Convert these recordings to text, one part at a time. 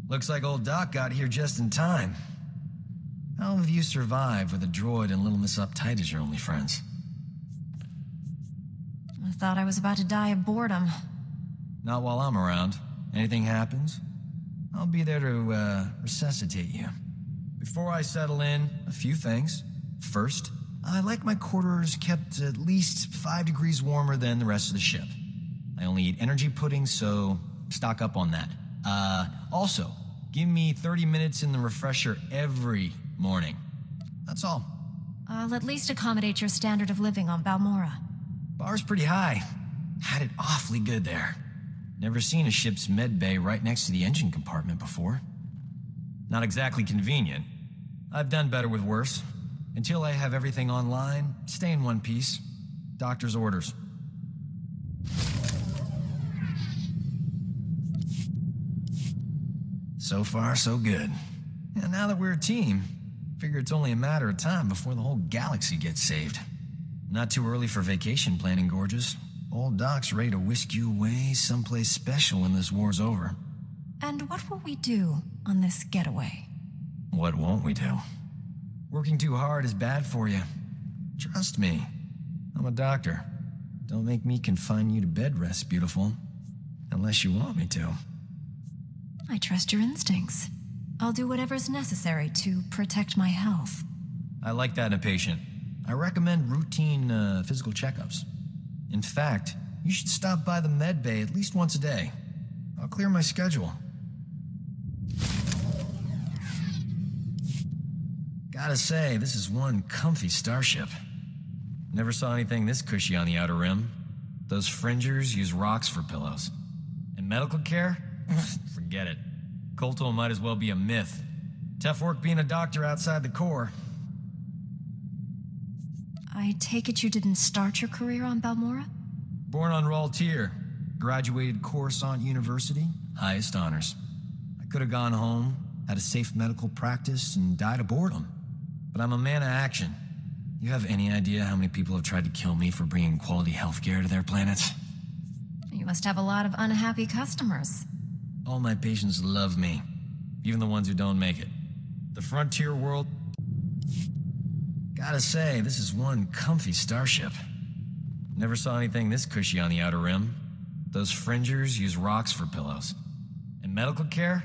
Looks like old Doc got here just in time. How have you survived with a droid and Little Miss Uptight as your only friends? I thought I was about to die of boredom. Not while I'm around. Anything happens, I'll be there to resuscitate you. Before I settle in, a few things. First, I like my quarters kept at least 5 degrees warmer than the rest of the ship. I only eat energy pudding, so stock up on that. Also, give me 30 minutes in the refresher every morning. That's all. I'll at least accommodate your standard of living on Balmora. Bar's pretty high. Had it awfully good there. Never seen a ship's med bay right next to the engine compartment before. Not exactly convenient. I've done better with worse. Until I have everything online, stay in one piece. Doctor's orders. So far, so good. And now that we're a team, figure it's only a matter of time before the whole galaxy gets saved. Not too early for vacation planning, Gorgeous. Old Doc's ready to whisk you away someplace special when this war's over. And what will we do on this getaway? What won't we do? Working too hard is bad for you. Trust me. I'm a doctor. Don't make me confine you to bed rest, beautiful. Unless you want me to. I trust your instincts. I'll do whatever's necessary to protect my health. I like that in a patient. I recommend routine physical checkups. In fact, you should stop by the med bay at least once a day. I'll clear my schedule. Gotta say, this is one comfy starship. Never saw anything this cushy on the outer rim. Those fringers use rocks for pillows. And medical care? Forget it. Colto might as well be a myth. Tough work being a doctor outside the Corps. I take it you didn't start your career on Balmora? Born on Raltier. Graduated Coruscant University. Highest honors. I could have gone home, had a safe medical practice, and died of boredom. But I'm a man of action. You have any idea how many people have tried to kill me for bringing quality healthcare to their planets? You must have a lot of unhappy customers. All my patients love me. Even the ones who don't make it. The frontier world... Gotta say, this is one comfy starship. Never saw anything this cushy on the outer rim. Those fringers use rocks for pillows. And medical care?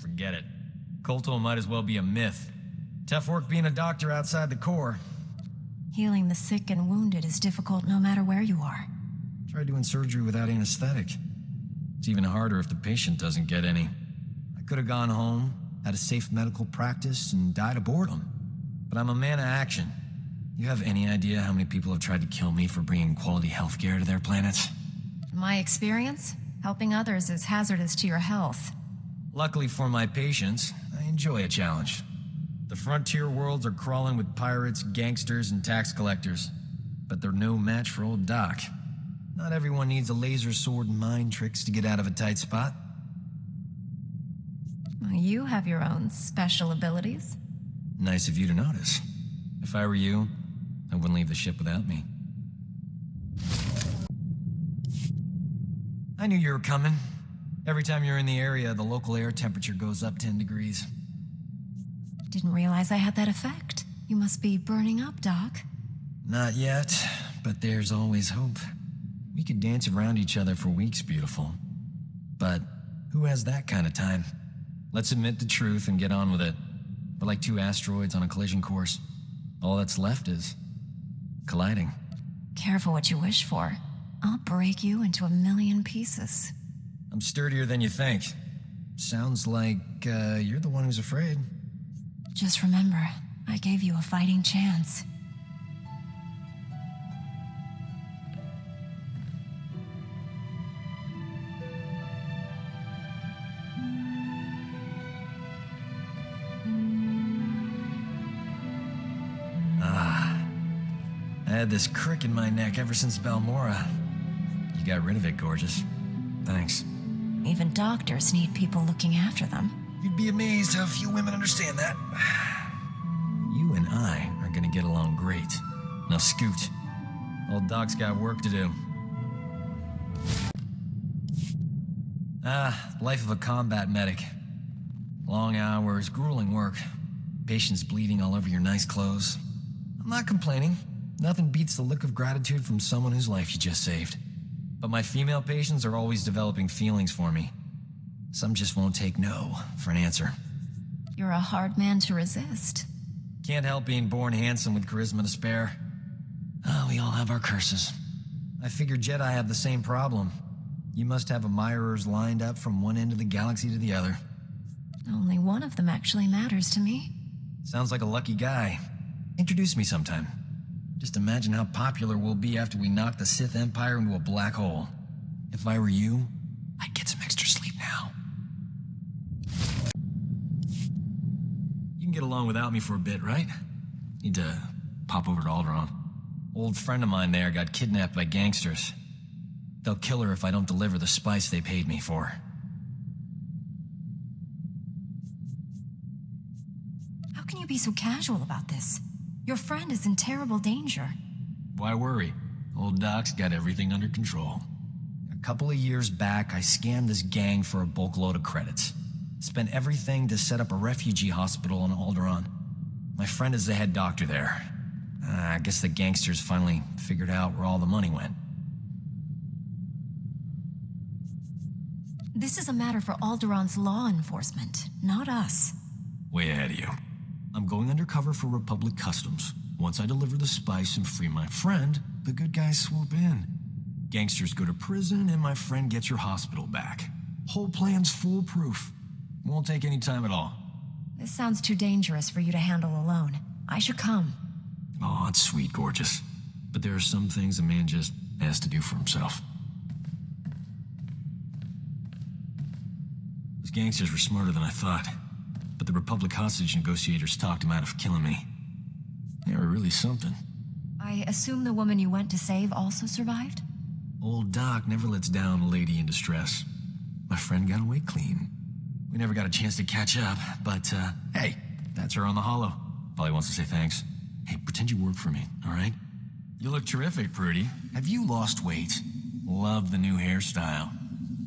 Forget it. Colto might as well be a myth. Tough work being a doctor outside the Corps. Healing the sick and wounded is difficult no matter where you are. Try doing surgery without anesthetic. It's even harder if the patient doesn't get any. I could have gone home, had a safe medical practice, and died of boredom. But I'm a man of action. You have any idea how many people have tried to kill me for bringing quality healthcare to their planets? In my experience, helping others is hazardous to your health. Luckily for my patients, I enjoy a challenge. The frontier worlds are crawling with pirates, gangsters, and tax collectors. But they're no match for old Doc. Not everyone needs a laser sword and mind tricks to get out of a tight spot. You have your own special abilities. Nice of you to notice. If I were you, I wouldn't leave the ship without me. I knew you were coming. Every time you're in the area, the local air temperature goes up 10 degrees. Didn't realize I had that effect. You must be burning up, Doc. Not yet, but there's always hope. We could dance around each other for weeks, beautiful. But who has that kind of time? Let's admit the truth and get on with it. We're like two asteroids on a collision course. All that's left is colliding. Careful what you wish for. I'll break you into a million pieces. I'm sturdier than you think. Sounds like you're the one who's afraid. Just remember, I gave you a fighting chance. I had this crick in my neck ever since Balmora. You got rid of it, Gorgeous. Thanks. Even doctors need people looking after them. You'd be amazed how few women understand that. You and I are gonna get along great. Now scoot. Old Doc's got work to do. Life of a combat medic. Long hours, grueling work. Patients bleeding all over your nice clothes. I'm not complaining. Nothing beats the look of gratitude from someone whose life you just saved. But my female patients are always developing feelings for me. Some just won't take no for an answer. You're a hard man to resist. Can't help being born handsome with charisma to spare. Oh, we all have our curses. I figured Jedi have the same problem. You must have admirers lined up from one end of the galaxy to the other. Only one of them actually matters to me. Sounds like a lucky guy. Introduce me sometime. Just imagine how popular we'll be after we knock the Sith Empire into a black hole. If I were you, I'd get some extra sleep now. You can get along without me for a bit, right? Need to pop over to Alderaan. Old friend of mine there got kidnapped by gangsters. They'll kill her if I don't deliver the spice they paid me for. How can you be so casual about this? Your friend is in terrible danger. Why worry? Old Doc's got everything under control. A couple of years back, I scammed this gang for a bulk load of credits. Spent everything to set up a refugee hospital in Alderaan. My friend is the head doctor there. I guess the gangsters finally figured out where all the money went. This is a matter for Alderaan's law enforcement, not us. Way ahead of you. I'm going undercover for Republic Customs. Once I deliver the spice and free my friend, the good guys swoop in. Gangsters go to prison and my friend gets your hospital back. Whole plan's foolproof. Won't take any time at all. This sounds too dangerous for you to handle alone. I should come. Oh, it's sweet, gorgeous. But there are some things a man just has to do for himself. Those gangsters were smarter than I thought. But the Republic hostage negotiators talked him out of killing me. They were really something. I assume the woman you went to save also survived? Old Doc never lets down a lady in distress. My friend got away clean. We never got a chance to catch up, but, hey, that's her on the holo. Probably wants to say thanks. Hey, pretend you work for me, all right? You look terrific, Prudy. Have you lost weight? Love the new hairstyle.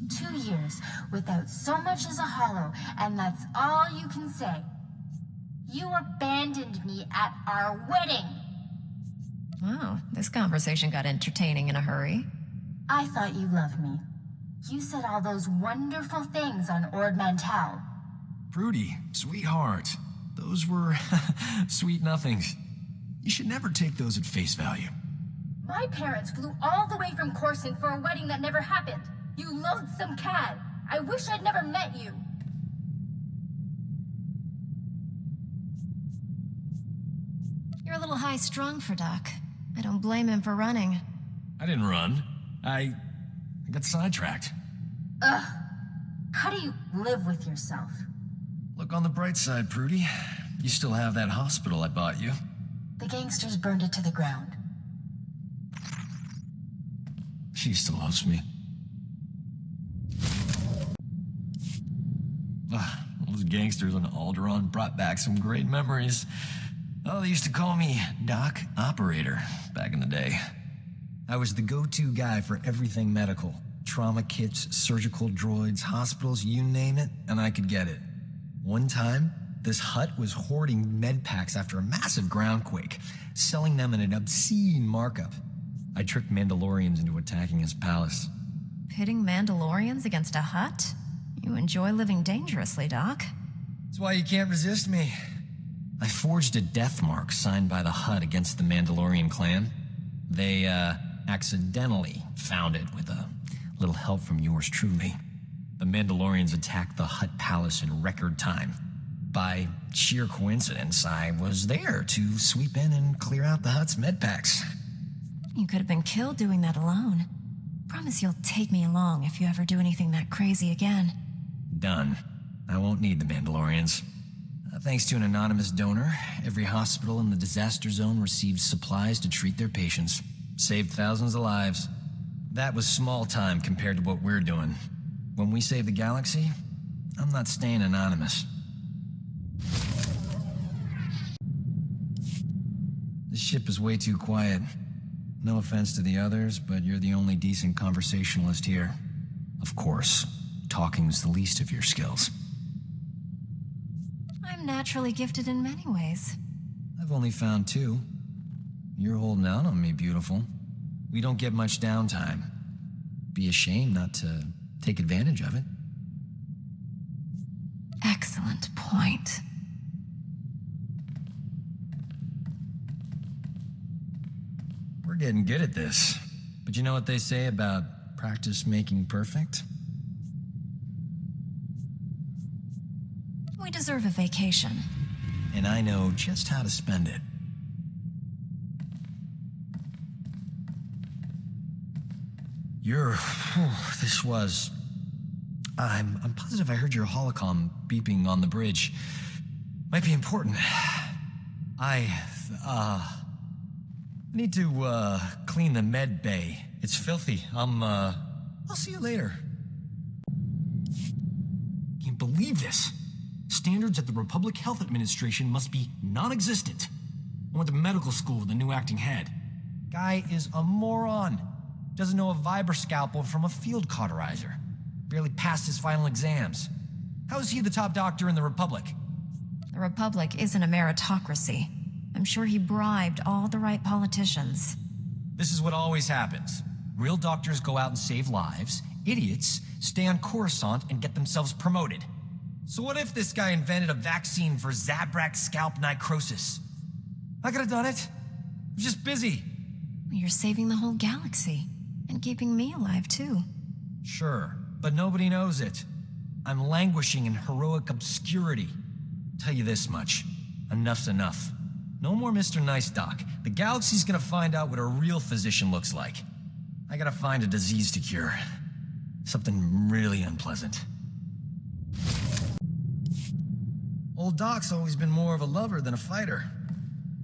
2 years without so much as a hollow, and that's all you can say. You abandoned me at our wedding. Wow, this conversation got entertaining in a hurry. I thought you loved me. You said all those wonderful things on Ord Mantell. Prudy, sweetheart. Those were sweet nothings. You should never take those at face value. My parents flew all the way from Coruscant for a wedding that never happened. You loathsome cad! I wish I'd never met you! You're a little high-strung for Doc. I don't blame him for running. I didn't run. I got sidetracked. Ugh. How do you live with yourself? Look on the bright side, Prudy. You still have that hospital I bought you. The gangsters burned it to the ground. She still loves me. Those gangsters on Alderaan brought back some great memories. Oh, they used to call me Doc Operator back in the day. I was the go-to guy for everything medical. Trauma kits, surgical droids, hospitals, you name it, and I could get it. One time, this hut was hoarding med packs after a massive groundquake, selling them at an obscene markup. I tricked Mandalorians into attacking his palace. Pitting Mandalorians against a hut? You enjoy living dangerously, Doc. That's why you can't resist me. I forged a death mark signed by the Hutt against the Mandalorian clan. They, accidentally found it with a little help from yours truly. The Mandalorians attacked the Hutt palace in record time. By sheer coincidence, I was there to sweep in and clear out the Hutt's med packs. You could have been killed doing that alone. Promise you'll take me along if you ever do anything that crazy again. Done. I won't need the Mandalorians. Thanks to an anonymous donor, every hospital in the disaster zone received supplies to treat their patients. Saved thousands of lives. That was small time compared to what we're doing. When we save the galaxy, I'm not staying anonymous. This ship is way too quiet. No offense to the others, but you're the only decent conversationalist here. Of course, talking's the least of your skills. am naturally gifted in many ways. I've only found two. You're holding out on me, beautiful. We don't get much downtime. Be a shame not to take advantage of it. Excellent point. We're getting good at this. But you know what they say about practice making perfect? We deserve a vacation. And I know just how to spend it. This was... I'm positive I heard your holocom beeping on the bridge. Might be important. I need to, clean the med bay. It's filthy. I'll see you later. Can't believe this. Standards at the Republic Health Administration must be non-existent. I went to medical school with a new acting head. Guy is a moron. Doesn't know a vibra scalpel from a field cauterizer. Barely passed his final exams. How is he the top doctor in the Republic? The Republic isn't a meritocracy. I'm sure he bribed all the right politicians. This is what always happens. Real doctors go out and save lives. Idiots stay on Coruscant and get themselves promoted. So what if this guy invented a vaccine for Zabrak scalp necrosis? I could have done it. I'm just busy. You're saving the whole galaxy. And keeping me alive, too. Sure, but nobody knows it. I'm languishing in heroic obscurity. Tell you this much. Enough's enough. No more Mr. Nice Doc. The galaxy's gonna find out what a real physician looks like. I gotta find a disease to cure. Something really unpleasant. Old Doc's always been more of a lover than a fighter.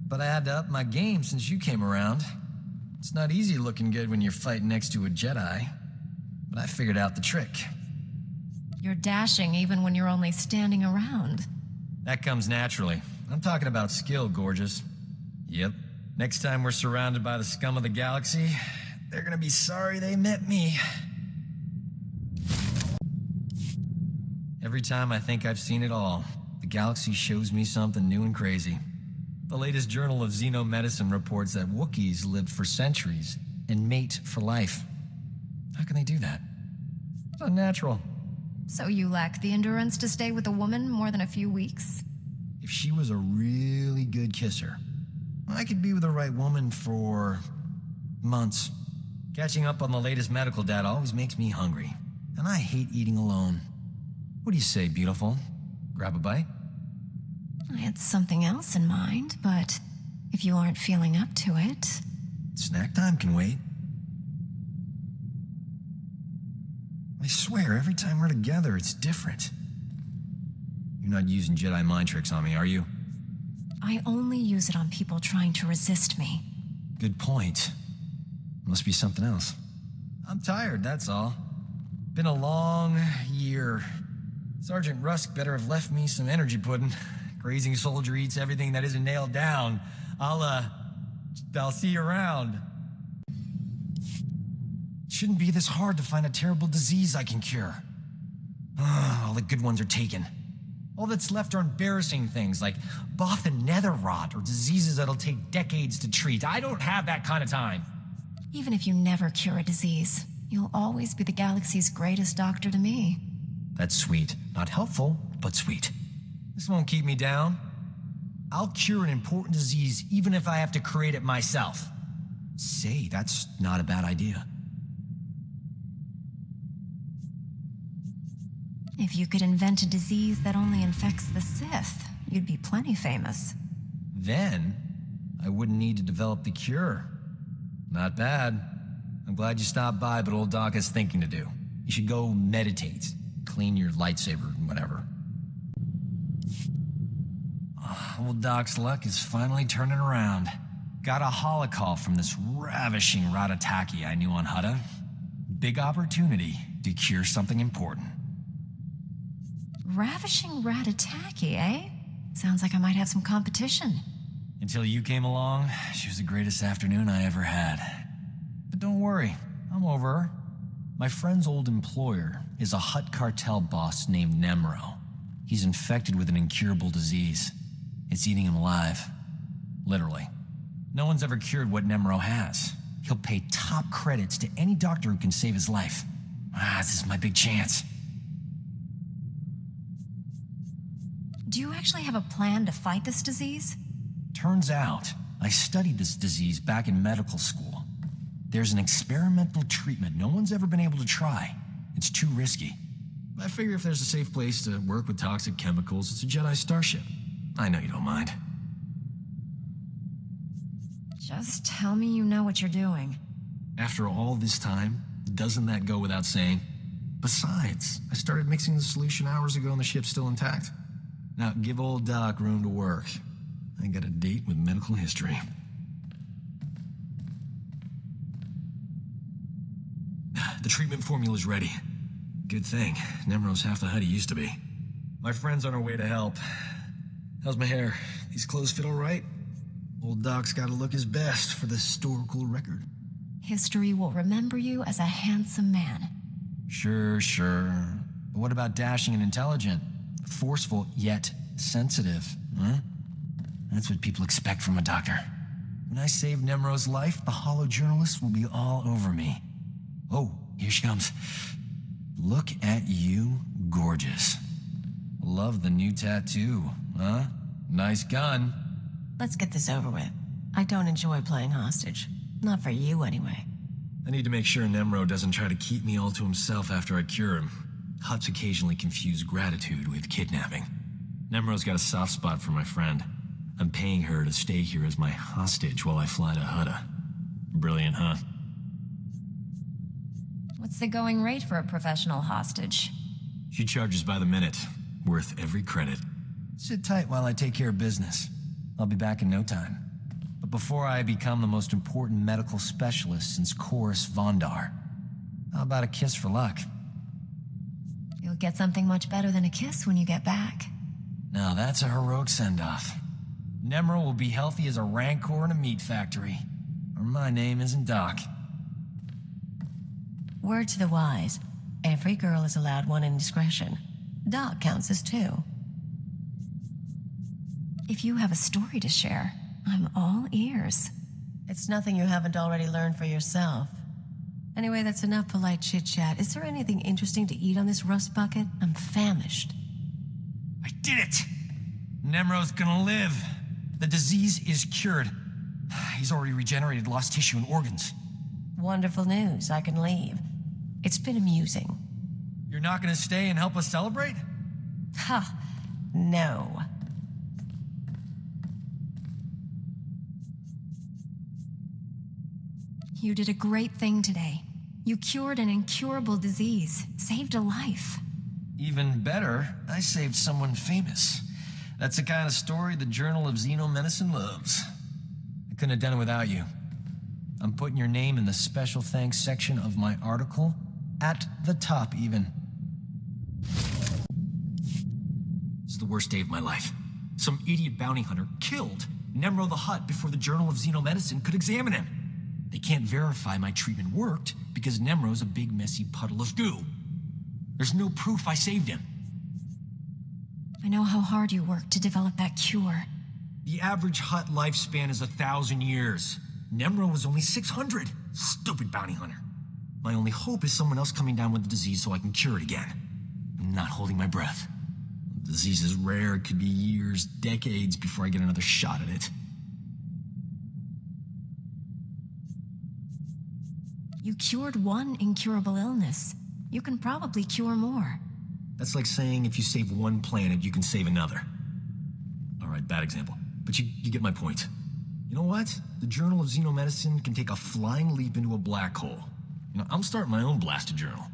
But I had to up my game since you came around. It's not easy looking good when you're fighting next to a Jedi. But I figured out the trick. You're dashing even when you're only standing around. That comes naturally. I'm talking about skill, gorgeous. Yep. Next time we're surrounded by the scum of the galaxy, they're gonna be sorry they met me. Every time I think I've seen it all, the galaxy shows me something new and crazy. The latest Journal of Xenomedicine reports that Wookiees live for centuries and mate for life. How can they do that? It's unnatural. So you lack the endurance to stay with a woman more than a few weeks? If she was a really good kisser, I could be with the right woman for months. Catching up on the latest medical data always makes me hungry, and I hate eating alone. What do you say, beautiful? Grab a bite? I had something else in mind, but if you aren't feeling up to it... Snack time can wait. I swear, every time we're together, it's different. You're not using Jedi mind tricks on me, are you? I only use it on people trying to resist me. Good point. Must be something else. I'm tired, that's all. Been a long year. Sergeant Rusk better have left me some energy pudding. Grazing soldier eats everything that isn't nailed down. I'll see you around. It shouldn't be this hard to find a terrible disease I can cure. All the good ones are taken. All that's left are embarrassing things like Bothan nether rot or diseases that'll take decades to treat. I don't have that kind of time. Even if you never cure a disease, you'll always be the galaxy's greatest doctor to me. That's sweet. Not helpful, but sweet. This won't keep me down. I'll cure an important disease even if I have to create it myself. Say, that's not a bad idea. If you could invent a disease that only infects the Sith, you'd be plenty famous. Then, I wouldn't need to develop the cure. Not bad. I'm glad you stopped by, but old Doc has thinking to do. You should go meditate, clean your lightsaber, and whatever. Old Doc's luck is finally turning around. Got a holocall from this ravishing Ratataki I knew on Hutta. Big opportunity to cure something important. Ravishing Ratataki, eh? Sounds like I might have some competition. Until you came along, she was the greatest afternoon I ever had. But don't worry, I'm over her. My friend's old employer is a Hutt cartel boss named Nemro. He's infected with an incurable disease. It's eating him alive. Literally. No one's ever cured what Nemro has. He'll pay top credits to any doctor who can save his life. This is my big chance. Do you actually have a plan to fight this disease? Turns out, I studied this disease back in medical school. There's an experimental treatment no one's ever been able to try. It's too risky. I figure if there's a safe place to work with toxic chemicals, it's a Jedi starship. I know you don't mind. Just tell me you know what you're doing. After all this time, doesn't that go without saying? Besides, I started mixing the solution hours ago and the ship's still intact. Now, give old Doc room to work. I got a date with medical history. The treatment formula's ready. Good thing. Nemro's half the HUD he used to be. My friend's on her way to help. How's my hair? These clothes fit all right? Old Doc's gotta look his best for the historical record. History will remember you as a handsome man. Sure. But what about dashing and intelligent? Forceful, yet sensitive, huh? That's what people expect from a doctor. When I save Nemro's life, the hollow journalists will be all over me. Oh, here she comes. Look at you, gorgeous. Love the new tattoo, huh? Nice gun. Let's get this over with. I don't enjoy playing hostage. Not for you, anyway. I need to make sure Nemro doesn't try to keep me all to himself after I cure him. Huts occasionally confuse gratitude with kidnapping. Nemro's got a soft spot for my friend. I'm paying her to stay here as my hostage while I fly to Hutta. Brilliant, huh? What's the going rate for a professional hostage? She charges by the minute. Worth every credit. Sit tight while I take care of business. I'll be back in no time. But before I become the most important medical specialist since Chorus Vondar, how about a kiss for luck? You'll get something much better than a kiss when you get back. Now that's a heroic send-off. Nemro will be healthy as a rancor in a meat factory. Or my name isn't Doc. Word to the wise. Every girl is allowed one indiscretion. Doc counts as two. If you have a story to share, I'm all ears. It's nothing you haven't already learned for yourself. Anyway, that's enough polite chit-chat. Is there anything interesting to eat on this rust bucket? I'm famished. I did it! Nemro's gonna live. The disease is cured. He's already regenerated lost tissue and organs. Wonderful news. I can leave. It's been amusing. You're not gonna stay and help us celebrate? Ha! No. You did a great thing today. You cured an incurable disease, saved a life. Even better, I saved someone famous. That's the kind of story the Journal of Xenomedicine loves. I couldn't have done it without you. I'm putting your name in the special thanks section of my article, at the top even. This is the worst day of my life. Some idiot bounty hunter killed Nemro the Hutt before the Journal of Xenomedicine could examine him. They can't verify my treatment worked because Nemro's a big messy puddle of goo. There's no proof I saved him. I know how hard you worked to develop that cure. The average Hutt lifespan is 1,000 years. Nemro was only 600. Stupid bounty hunter. My only hope is someone else coming down with the disease so I can cure it again. I'm not holding my breath. The disease is rare. It could be years, decades before I get another shot at it. You cured one incurable illness. You can probably cure more. That's like saying if you save one planet, you can save another. All right, bad example. But you get my point. You know what? The Journal of Xenomedicine can take a flying leap into a black hole. You know, I'm starting my own blasted journal.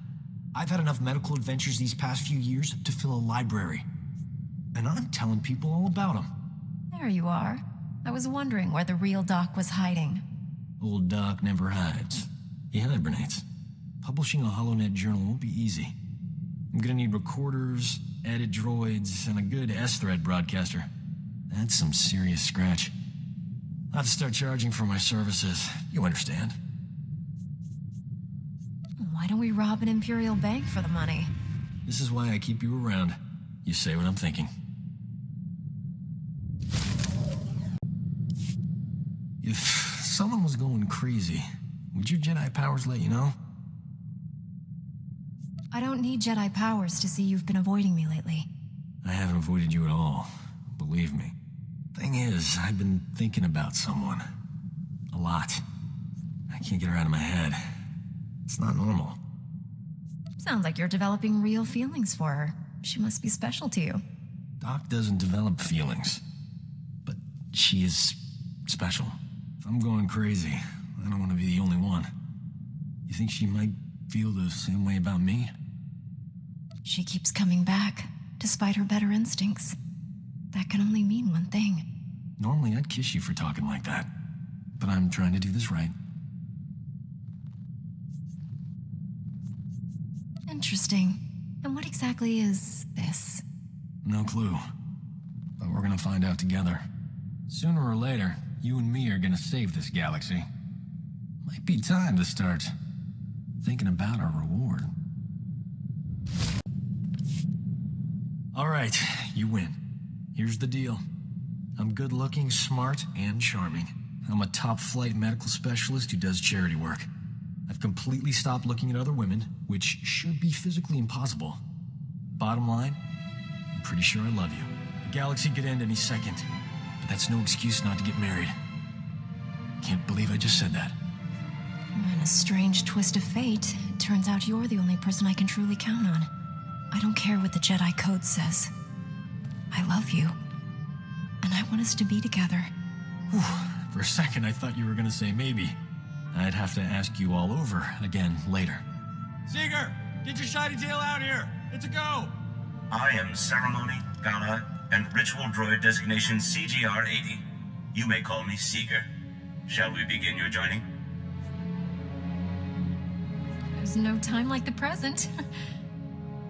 I've had enough medical adventures these past few years to fill a library. And I'm telling people all about them. There you are. I was wondering where the real Doc was hiding. Old Doc never hides. He hibernates. Publishing a HoloNet journal won't be easy. I'm gonna need recorders, edit droids, and a good S-thread broadcaster. That's some serious scratch. I'll have to start charging for my services. You understand. Why don't we rob an Imperial bank for the money? This is why I keep you around. You say what I'm thinking. If someone was going crazy, would your Jedi powers let you know? I don't need Jedi powers to see you've been avoiding me lately. I haven't avoided you at all, believe me. Thing is, I've been thinking about someone. A lot. I can't get her out of my head. It's not normal. Sounds like you're developing real feelings for her. She must be special to you. Doc doesn't develop feelings. But she is special. If I'm going crazy, I don't want to be the only one. You think she might feel the same way about me? She keeps coming back, despite her better instincts. That can only mean one thing. Normally I'd kiss you for talking like that. But I'm trying to do this right. Interesting. And what exactly is this? No clue. But we're gonna find out together. Sooner or later, you and me are gonna save this galaxy. Might be time to start thinking about our reward. All right, you win. Here's the deal. I'm good-looking, smart, and charming. I'm a top-flight medical specialist who does charity work. I've completely stopped looking at other women, which should be physically impossible. Bottom line, I'm pretty sure I love you. The galaxy could end any second, but that's no excuse not to get married. Can't believe I just said that. In a strange twist of fate, it turns out you're the only person I can truly count on. I don't care what the Jedi Code says. I love you. And I want us to be together. Whew. For a second, I thought you were gonna say maybe. I'd have to ask you all over again later. Seeger, get your shiny tail out here. It's a go. I am Ceremony, Gala, and Ritual Droid designation CGR-80. You may call me Seeger. Shall we begin your joining? There's no time like the present.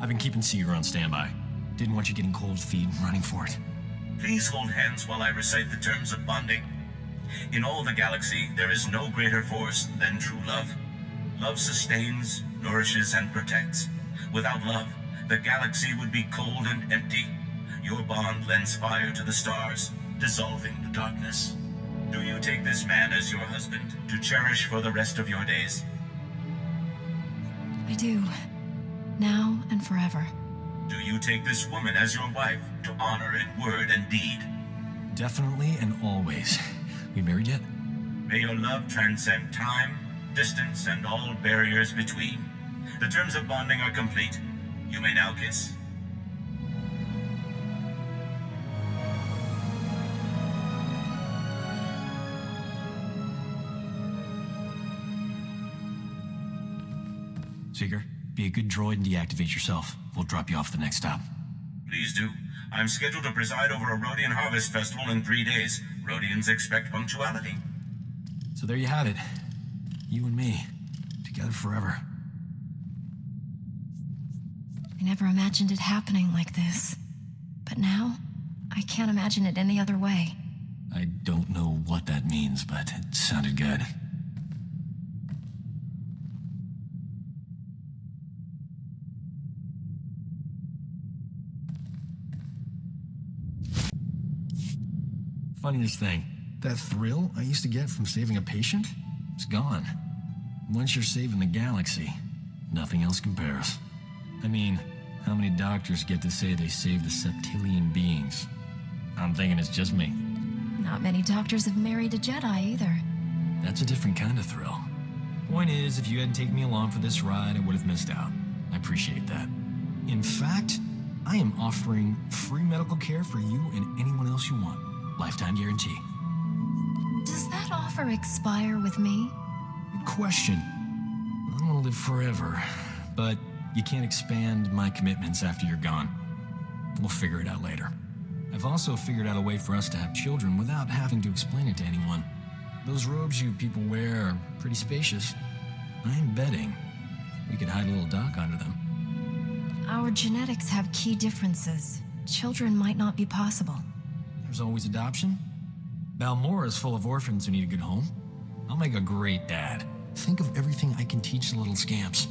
I've been keeping Seeger on standby. Didn't want you getting cold feet running for it. Please hold hands while I recite the terms of bonding. In all the galaxy, there is no greater force than true love. Love sustains, nourishes, and protects. Without love, the galaxy would be cold and empty. Your bond lends fire to the stars, dissolving the darkness. Do you take this man as your husband to cherish for the rest of your days? I do. Now and forever. Do you take this woman as your wife to honor in word and deed? Definitely and always. We married yet? May your love transcend time, distance, and all barriers between. The terms of bonding are complete. You may now kiss. Seeger, be a good droid and deactivate yourself. We'll drop you off the next stop. Please do. I'm scheduled to preside over a Rhodian Harvest Festival in 3 days. Rhodians expect punctuality. So there you have it. You and me. Together forever. I never imagined it happening like this. But now, I can't imagine it any other way. I don't know what that means, but it sounded good. Funniest thing, that thrill I used to get from saving a patient, it's gone. Once you're saving the galaxy, nothing else compares. I mean, how many doctors get to say they saved the septillion beings? I'm thinking it's just me. Not many doctors have married a Jedi either. That's a different kind of thrill. Point is, if you hadn't taken me along for this ride, I would have missed out. I appreciate that. In fact, I am offering free medical care for you and anyone else you want. Lifetime guarantee. Does that offer expire with me? Good question. I want to live forever, but you can't expand my commitments after you're gone. We'll figure it out later. I've also figured out a way for us to have children without having to explain it to anyone. Those robes you people wear are pretty spacious. I'm betting we could hide a little Doc under them. Our genetics have key differences. Children might not be possible. There's always adoption. Balmora is full of orphans who need a good home. I'll make a great dad. Think of everything I can teach the little scamps.